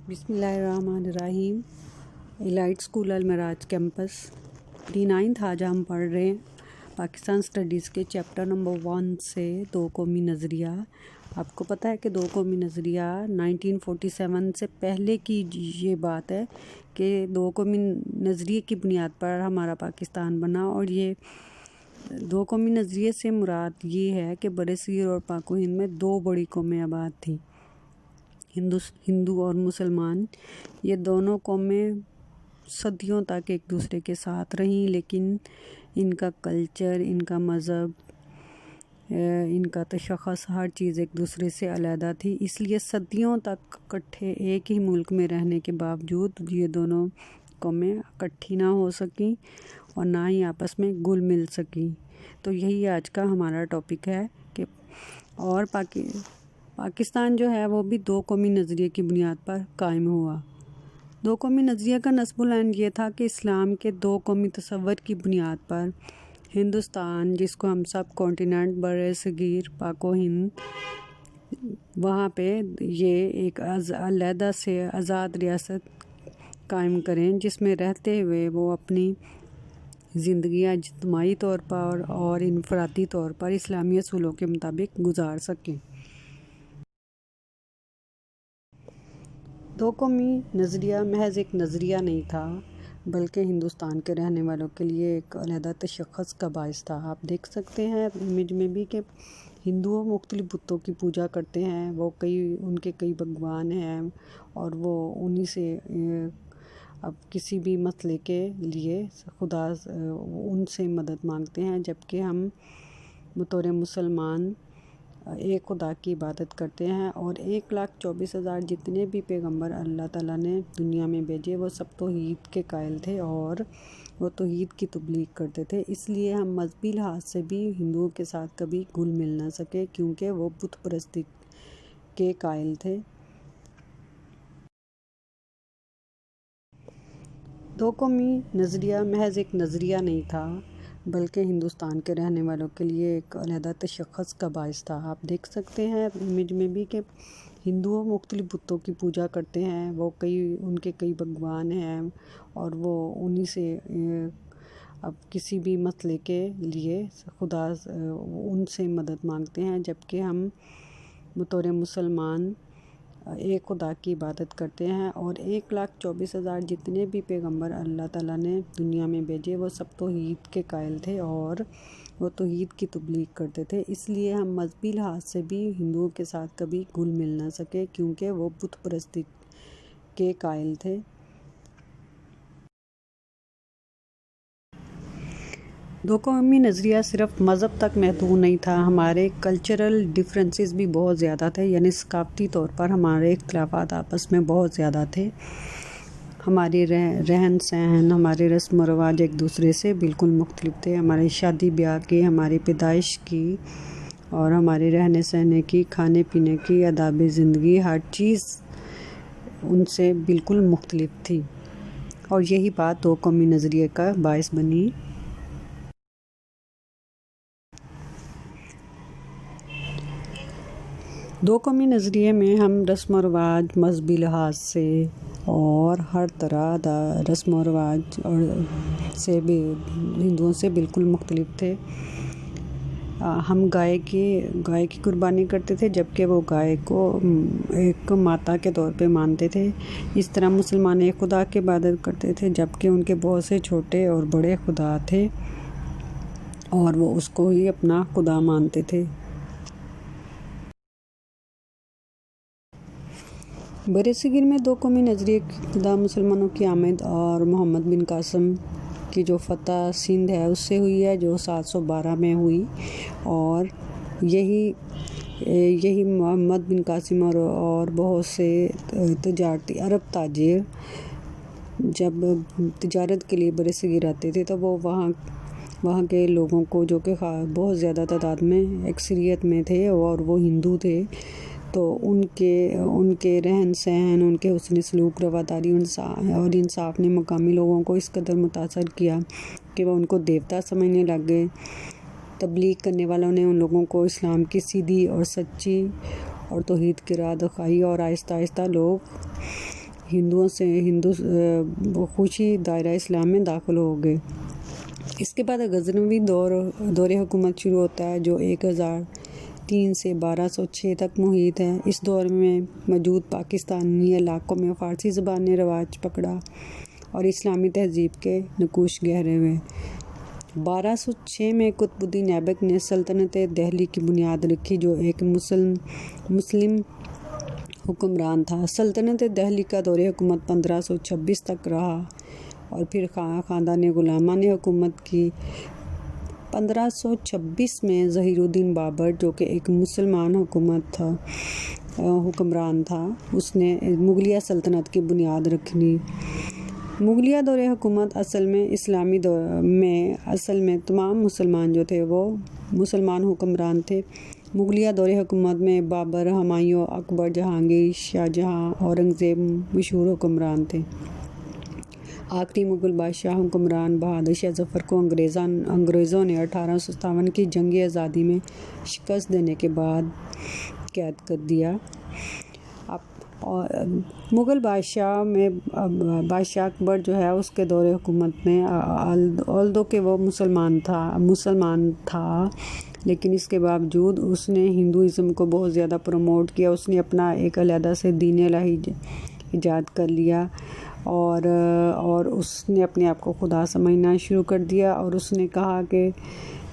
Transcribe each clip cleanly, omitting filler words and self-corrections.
بسم اللہ الرحمن الرحیم۔ ایلائٹ اسکول المراج کیمپس D9 آج ہم پڑھ رہے ہیں پاکستان اسٹڈیز کے چیپٹر نمبر 1 سے دو قومی نظریہ۔ آپ کو پتہ ہے کہ دو قومی نظریہ 1947 سے پہلے کی یہ بات ہے کہ دو قومی نظریے کی بنیاد پر ہمارا پاکستان بنا، اور یہ دو قومی نظریے سے مراد یہ ہے کہ برصغیر اور پاک و ہند میں دو بڑی قومیں آباد تھیں، ہندو اور مسلمان۔ یہ دونوں قومیں صدیوں تک ایک دوسرے کے ساتھ رہیں، لیکن ان کا کلچر، ان کا مذہب، ان کا تشخص، ہر چیز ایک دوسرے سے علیحدہ تھی۔ اس لیے صدیوں تک اکٹھے ایک ہی ملک میں رہنے کے باوجود یہ دونوں قومیں اکٹھی نہ ہو سکیں اور نہ ہی آپس میں گل مل سکیں۔ تو یہی آج کا ہمارا ٹاپک ہے کہ اور پاکستان جو ہے وہ بھی دو قومی نظریے کی بنیاد پر قائم ہوا۔ دو قومی نظریے کا نصب العین یہ تھا کہ اسلام کے دو قومی تصور کی بنیاد پر ہندوستان، جس کو ہم سب کانٹیننٹ بر صغیر پاک و ہند، وہاں پہ یہ ایک علیحدہ سے آزاد ریاست قائم کریں، جس میں رہتے ہوئے وہ اپنی زندگیاں اجتماعی طور پر اور انفرادی طور پر اسلامی اصولوں کے مطابق گزار سکیں۔ دو قومی نظریہ محض ایک نظریہ نہیں تھا، بلکہ ہندوستان کے رہنے والوں کے لیے ایک علیحدہ تشخص کا باعث تھا۔ آپ دیکھ سکتے ہیں امیج میں بھی کہ ہندو مختلف بتوں کی پوجا کرتے ہیں، وہ ان کے کئی بھگوان ہیں، اور وہ انہی سے اب کسی بھی مسئلے کے لیے خدا ان سے مدد مانگتے ہیں، جبکہ ہم بطور مسلمان ایک خدا کی عبادت کرتے ہیں، اور 1,24,000 جتنے بھی پیغمبر اللہ تعالیٰ نے دنیا میں بھیجے وہ سب توحید کے قائل تھے اور وہ توحید کی تبلیغ کرتے تھے۔ اس لیے ہم مذہبی لحاظ سے بھی ہندوؤں کے ساتھ کبھی گھل مل نہ سکے، کیونکہ وہ بت پرستی کے قائل تھے۔ دو قومی نظریہ محض ایک نظریہ نہیں تھا، بلکہ ہندوستان کے رہنے والوں کے لیے ایک علیحدہ تشخص کا باعث تھا۔ آپ دیکھ سکتے ہیں امیج میں بھی کہ ہندو مختلف بتوں کی پوجا کرتے ہیں، وہ ان کے کئی بھگوان ہیں، اور وہ انہی سے اب کسی بھی مسئلے کے لیے خدا ان سے مدد مانگتے ہیں، جبکہ ہم بطور مسلمان ایک خدا کی عبادت کرتے ہیں، اور 1,24,000 جتنے بھی پیغمبر اللہ تعالیٰ نے دنیا میں بھیجے وہ سب توحید کے قائل تھے اور وہ توحید کی تبلیغ کرتے تھے۔ اس لیے ہم مذہبی لحاظ سے بھی ہندوؤں کے ساتھ کبھی گھل مل نہ سکے، کیونکہ وہ بت پرستی کے قائل تھے۔ دو قومی نظریہ صرف مذہب تک محدود نہیں تھا، ہمارے کلچرل ڈفرینسز بھی بہت زیادہ تھے، یعنی ثقافتی طور پر ہمارے اختلافات آپس میں بہت زیادہ تھے۔ ہماری رہن سہن، ہمارے رسم و رواج ایک دوسرے سے بالکل مختلف تھے، ہماری شادی بیاہ کی، ہماری پیدائش کی اور ہمارے رہنے سہنے کی، کھانے پینے کی، آداب زندگی، ہر چیز ان سے بالکل مختلف تھی، اور یہی بات دو قومی نظریے کا باعث بنی۔ دو قومی نظریے میں ہم رسم و رواج، مذہبی لحاظ سے اور ہر طرح رسم و رواج سے بھی ہندوؤں سے بالکل مختلف تھے۔ ہم گائے کی قربانی کرتے تھے، جبکہ وہ گائے کو ایک ماتا کے طور پہ مانتے تھے۔ اس طرح مسلمان ایک خدا کی عبادت کرتے تھے، جبکہ ان کے بہت سے چھوٹے اور بڑے خدا تھے، اور وہ اس کو ہی اپنا خدا مانتے تھے۔ برصغیر میں دو قومی نظریے کی ابتدا مسلمانوں کی آمد اور محمد بن قاسم کی جو فتح سندھ ہے اس سے ہوئی ہے، جو 712 میں ہوئی، اور یہی محمد بن قاسم اور بہت سے تجارتی عرب تاجر جب تجارت کے لیے برصغیر آتے تھے تو وہ وہاں کے لوگوں کو، جو کہ بہت زیادہ تعداد میں اکثریت میں تھے اور وہ ہندو تھے، تو ان کے رہن سہن، ان کے حسن سلوک، رواداری اور انصاف نے مقامی لوگوں کو اس قدر متاثر کیا کہ وہ ان کو دیوتا سمجھنے لگ گئے۔ تبلیغ کرنے والوں نے ان لوگوں کو اسلام کی سیدھی اور سچی اور توحید کی راہ دکھائی، اور آہستہ آہستہ لوگ ہندوؤں سے خوشی دائرہ اسلام میں داخل ہو گئے۔ اس کے بعد غزنوی دور حکومت شروع ہوتا ہے جو 1003 سے 1206 تک محیط ہے۔ اس دور میں موجود پاکستانی علاقوں میں فارسی زبان نے رواج پکڑا اور اسلامی تہذیب کے نقوش گہرے ہوئے۔ 1206 میں قطب الدین ایبک نے سلطنت دہلی کی بنیاد رکھی جو ایک مسلم حکمران تھا۔ سلطنت دہلی کا دور حکومت 1526 تک رہا اور پھر خاندان غلامہ نے حکومت کی۔ 1526 میں ظہیر الدین بابر جو کہ ایک مسلمان حکمران تھا، اس نے مغلیہ سلطنت کی بنیاد رکھی۔ مغلیہ دور حکومت اصل میں تمام مسلمان جو تھے وہ مسلمان حکمران تھے۔ مغلیہ دور حکومت میں بابر، ہمایوں، اکبر، جہانگیر، شاہ جہاں، اورنگزیب مشہور حکمران تھے۔ آخری مغل بادشاہ حکمران بہادر شاہ ظفر کو انگریزوں نے 1857 کی جنگ آزادی میں شکست دینے کے بعد قید کر دیا۔ مغل بادشاہ اکبر جو ہے اس کے دور حکومت میں although کہ وہ مسلمان تھا لیکن اس کے باوجود اس نے ہندوازم کو بہت زیادہ پروموٹ کیا۔ اس نے اپنا ایک علیحدہ سے دین الہی ایجاد کر لیا اور اس نے اپنے آپ کو خدا سمجھنا شروع کر دیا، اور اس نے کہا کہ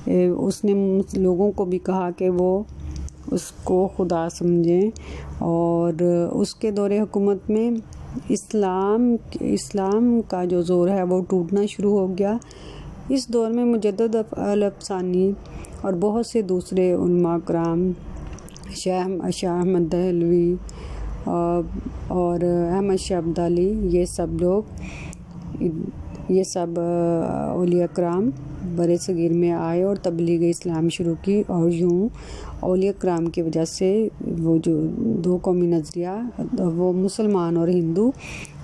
اس نے لوگوں کو بھی کہا کہ وہ اس کو خدا سمجھیں، اور اس کے دور حکومت میں اسلام کا جو زور ہے وہ ٹوٹنا شروع ہو گیا۔ اس دور میں مجدد الافسانی اور بہت سے دوسرے علماء کرام، شاہ احمد دہلوی اور احمد شاہ ابدالی، یہ سب اولیاء کرام بر صغیر میں آئے اور تبلیغ اسلام شروع کی، اور یوں اولیاء کرام کی وجہ سے وہ جو دو قومی نظریہ وہ مسلمان اور ہندو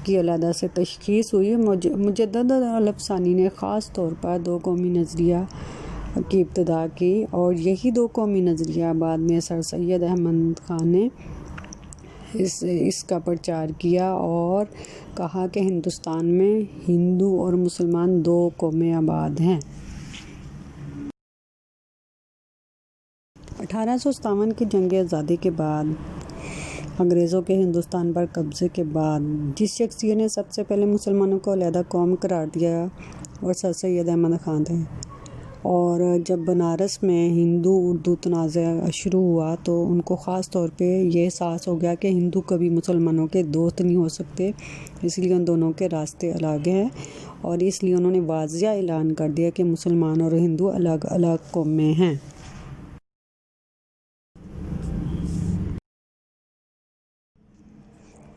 کی علیحدہ سے تشخیص ہوئی۔ مجدد الافسانی نے خاص طور پر دو قومی نظریہ کی ابتدا کی، اور یہی دو قومی نظریہ بعد میں سر سید احمد خان نے اس کا پرچار کیا اور کہا کہ ہندوستان میں ہندو اور مسلمان دو قومیں آباد ہیں۔ 1857 کی جنگ آزادی کے بعد انگریزوں کے ہندوستان پر قبضے کے بعد جس شخصیت نے سب سے پہلے مسلمانوں کو علیحدہ قوم قرار دیا وہ سر سید احمد خان تھے، اور جب بنارس میں ہندو اردو تنازع شروع ہوا تو ان کو خاص طور پہ یہ احساس ہو گیا کہ ہندو کبھی مسلمانوں کے دوست نہیں ہو سکتے، اس لیے ان دونوں کے راستے الگ ہیں، اور اس لیے انہوں نے واضح اعلان کر دیا کہ مسلمان اور ہندو الگ الگ قومیں ہیں۔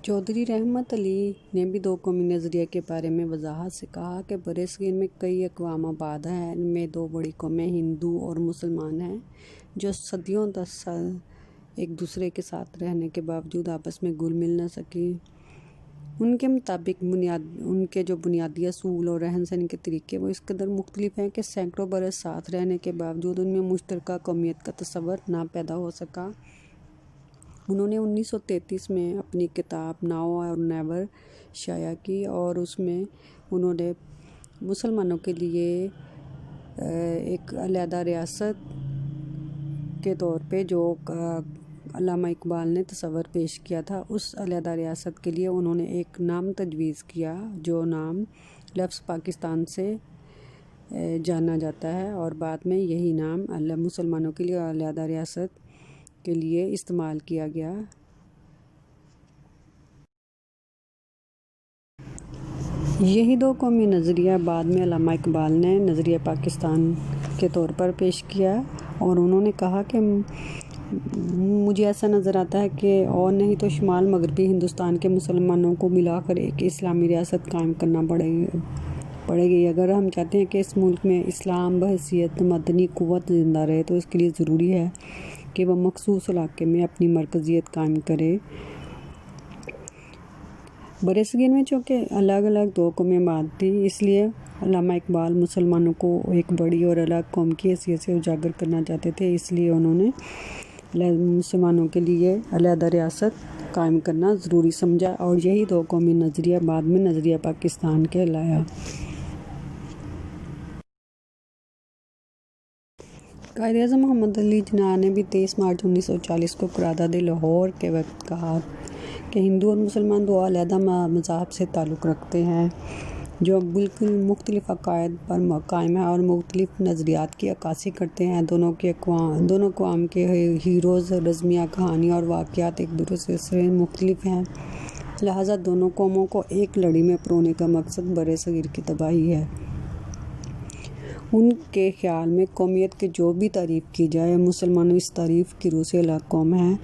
چودھری رحمت علی نے بھی دو قومی نظریہ کے بارے میں وضاحت سے کہا کہ برصغیر میں کئی اقوام آباد ہیں، ان میں دو بڑی قومیں ہندو اور مسلمان ہیں جو صدیوں ایک دوسرے کے ساتھ رہنے کے باوجود آپس میں گھل مل نہ سکیں۔ ان کے مطابق ان کے جو بنیادی اصول اور رہن سہن کے طریقے وہ اس قدر مختلف ہیں کہ سینکڑوں برس ساتھ رہنے کے باوجود ان میں مشترکہ قومیت کا تصور نہ پیدا ہو سکا۔ انہوں نے 1933 میں اپنی کتاب ناؤ اور نیور شائع کی، اور اس میں انہوں نے مسلمانوں کے لیے ایک علیحدہ ریاست کے طور پہ جو علامہ اقبال نے تصور پیش کیا تھا، اس علیحدہ ریاست کے لیے انہوں نے ایک نام تجویز کیا جو نام لفظ پاکستان سے جانا جاتا ہے، اور بعد میں یہی نام مسلمانوں کے لیے علیحدہ ریاست کے لیے استعمال کیا گیا۔ یہی دو قومی نظریہ بعد میں علامہ اقبال نے نظریہ پاکستان کے طور پر پیش کیا، اور انہوں نے کہا کہ مجھے ایسا نظر آتا ہے کہ اور نہیں تو شمال مغربی ہندوستان کے مسلمانوں کو ملا کر ایک اسلامی ریاست قائم کرنا پڑے گی۔ اگر ہم چاہتے ہیں کہ اس ملک میں اسلام بحیثیت مدنی قوت زندہ رہے تو اس کے لیے ضروری ہے کہ وہ مخصوص علاقے میں اپنی مرکزیت قائم کرے۔ برصغیر میں چونکہ الگ الگ دو قومیں آباد تھیں، اس لیے علامہ اقبال مسلمانوں کو ایک بڑی اور الگ قوم کی حیثیت سے اجاگر کرنا چاہتے تھے، اس لیے انہوں نے مسلمانوں کے لیے علیحدہ ریاست قائم کرنا ضروری سمجھا اور یہی دو قومی نظریہ بعد میں نظریہ پاکستان کہلایا۔ قائد اعظم محمد علی جناح نے بھی 23 مارچ 1940 کو قرارداد لاہور کے وقت کہا کہ ہندو اور مسلمان دو علیحدہ مذاہب سے تعلق رکھتے ہیں جو بالکل مختلف عقائد پر قائم ہیں اور مختلف نظریات کی عکاسی کرتے ہیں۔ دونوں اقوام کے ہیروز، رزمیہ کہانی اور واقعات ایک دوسرے سے مختلف ہیں، لہٰذا دونوں قوموں کو ایک لڑی میں پرونے کا مقصد برصغیر کی تباہی ہے۔ ان کے خیال میں قومیت کی جو بھی تعریف کی جائے، مسلمان اس تعریف کی روح سے الگ قوم ہیں،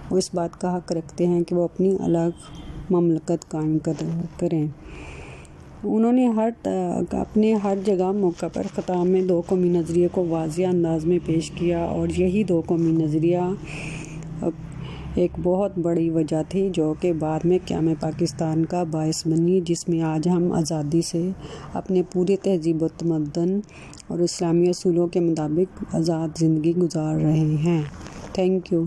وہ اس بات کا حق رکھتے ہیں کہ وہ اپنی الگ مملکت قائم کریں۔ انہوں نے اپنے ہر جگہ موقع پر خطاب میں دو قومی نظریے کو واضح انداز میں پیش کیا اور یہی دو قومی نظریہ ایک بہت بڑی وجہ تھی جو کہ بعد میں قیام پاکستان کا باعث بنی، جس میں آج ہم آزادی سے اپنے پورے تہذیب و تمدن اور اسلامی اصولوں کے مطابق آزاد زندگی گزار رہے ہیں۔ Thank you.